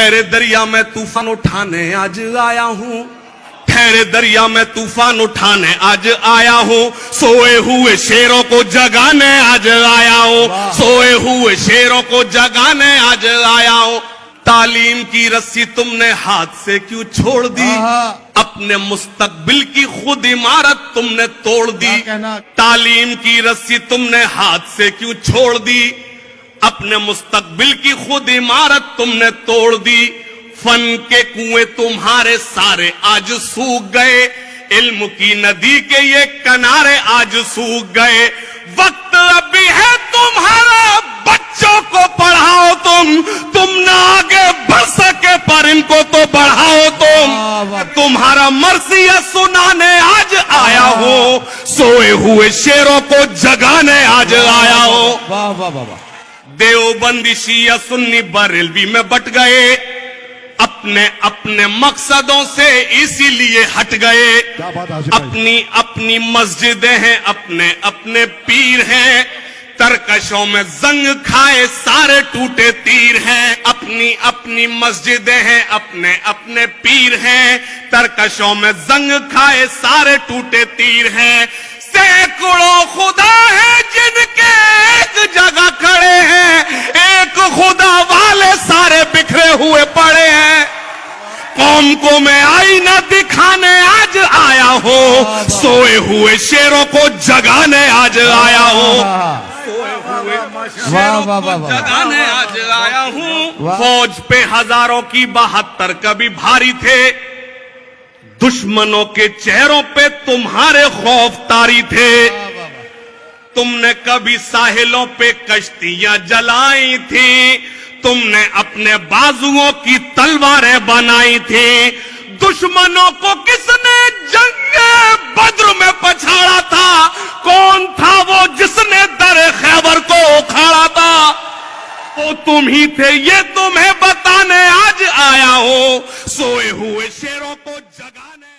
ٹھہرے دریا میں طوفان اٹھانے آج آیا ہوں، ٹھہرے دریا میں طوفان اٹھانے آج آیا ہوں، سوئے ہوئے شیروں کو جگانے آج آیا ہوں، سوئے ہوئے شیروں کو جگانے آج آیا ہوں۔ تعلیم کی رسی تم نے ہاتھ سے کیوں چھوڑ دی، اپنے مستقبل کی خود عمارت تم نے توڑ دی۔ تعلیم کی رسی تم نے ہاتھ سے کیوں چھوڑ دی، اپنے مستقبل کی خود عمارت تم نے توڑ دی۔ فن کے کنویں تمہارے سارے آج سوکھ گئے، علم کی ندی کے یہ کنارے آج سوکھ گئے۔ وقت ابھی ہے تمہارا، بچوں کو پڑھاؤ تم نہ آگے بڑھ سکے پر ان کو تو بڑھاؤ تم۔ تمہارا مرثیہ سنانے آج آیا ہوں، سوئے ہوئے شیروں کو جگانے آج آیا ہوں۔ دیوبندی شیعہ سنی بریلوی میں بٹ گئے، اپنے اپنے مقصدوں سے اسی لیے ہٹ گئے۔ اپنی اپنی مسجدیں ہیں، اپنے اپنے پیر ہیں، ترکشوں میں زنگ کھائے سارے ٹوٹے تیر ہیں۔ اپنی اپنی مسجدیں ہیں، اپنے اپنے پیر ہیں، ترکشوں میں زنگ کھائے سارے ٹوٹے تیر ہیں۔ سینکڑوں خدا ہیں جن کے ایک جگہ کھڑے ہیں، ایک خدا والے سارے بکھرے ہوئے پڑے ہیں۔ قوم کو میں آئینہ دکھانے آج آیا ہوں، سوئے ہوئے شیروں کو جگانے آج آیا ہوں، سوئے ہوئے شیروں کو جگانے آج آیا ہوں۔ فوج پہ ہزاروں کی 72 کبھی بھاری تھے، دشمنوں کے چہروں پہ تمہارے خوف طاری تھے۔ تم نے کبھی ساحلوں پہ کشتیاں جلائی تھی، تم نے اپنے بازوؤں کی تلواریں بنائی تھی۔ دشمنوں کو کس نے جنگ بدر میں پچھاڑا تھا، کون تھا وہ جس نے در خیبر کو اکھاڑا تھا، وہ تم ہی تھے، یہ تمہیں بتانے آج آیا ہوں، سوئے ہوئے شیروں کو جگانے